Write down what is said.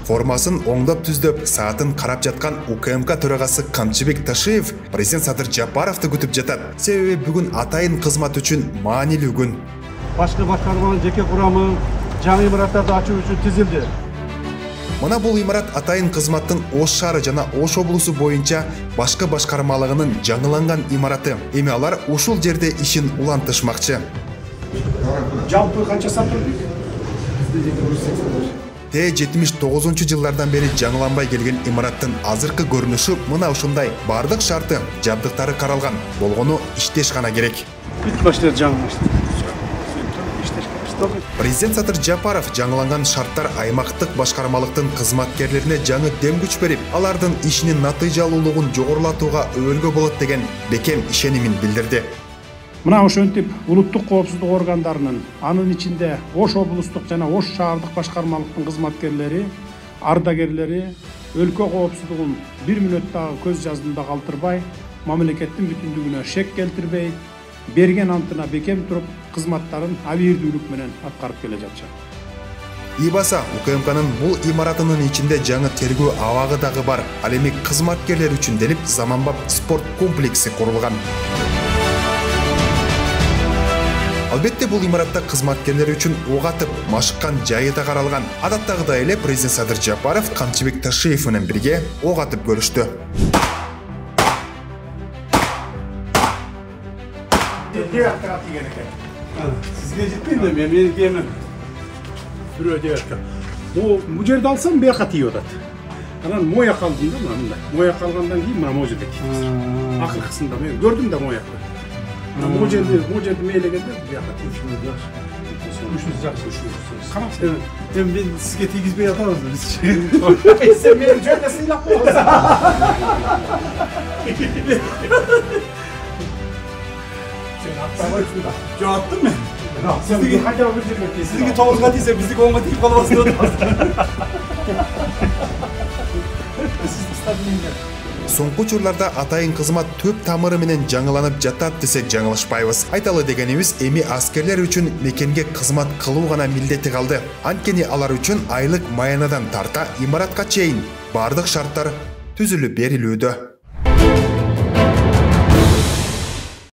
Формасын оңдоп түздөп, саатын карап жаткан УКМК төрагасы Камчыбек Ташиев президент Садыр Жапаровду күтүп жатат. Себеби бүгүн атайын кызмат үчүн маанилүү күн. Башкы башкарманын жеке курамы жаңы имараттарды ачуу үчүн тизилди. Мына бул имарат атайын кызматтын Ош шаары жана Ош облусу боюнча башкы башкармалыгынын жаңыланган имараты. Эми алар ушул жерде ишин улантышмакчы. Жалпы канча сатып? Т-79 жылдардан бери жаңыланбай келген имараттын азыркы көрүнүшү мына ушундай. Бардык шарты, жабдыктары каралган. Болгону иштеш гана керек. Бүт баштар жаңылышты. Президент Садыр Жапаров жаңыланган шарттар аймактык башкармалыктын кызматкерлерине жаңы дем күч берип, алардын ишинин натыйжалуулугун жогорулатууга өбөлгө болот деген бекем ишенимин билдирди. Мына ошентип улуттук коопсуздук органдарынын, анын ичинде Ош облустук жана Ош шаардык башкармалыктын кызматкерлери, ардагерлери өлкө коопсуздугун бир мүнөт дагы көз жаздында калтырбай, мамлекеттин бүтүндүгүнө шек келтирбей, берген антына бекем туруп, кызматтарын абийирдүүлүк менен аткарып келе жатышат. Ибаса УКМКнын бул имаратынын ичинде жаңы тергөө абагы дагы бар. Ал эми кызматкерлер үчүн делип заманбап спорт комплекси курулган. Албетте бул имаратта кызматкерлер үчүн ок атып, машыккан жайы да каралган. Адаттагыдай эле президент Садыр Жапаров Камчыбек Ташиев менен бирге ок атып көрүштү. Сизге жетпейт да, мен кемин. Бирөө девятка. Бул жерде алсам бияка тийип атат. Анан мояк алдым да, мындай. Мояк алгандан кийин мына могу жерде тийип. Акыркысында мен көрдүм да моякты. Могу жерди мээлегенде бияка тийип. Ушунуз жакшы. Караңыз, мен сизге тийгизбей атабыз биз. Сен мени жөнүндө сыйлап койсоң. Жо аттым мен. Сизге кайда бир жерге тийсиз. Сизге 9га тийсе, биздики 10га тийип калбасын деп атабыз. Соңку учурларда атайын кызмат төп тамыры менен жаңыланып жатат десек жаңылышпайбыз. Айталы дегенибиз эми аскерлер үчүн мекенге кызмат кылуу гана милдети калды. Анткени алар үчүн айлык маянадан тарта имаратка чейин бардык шарттар түзүлүп берилүүдө.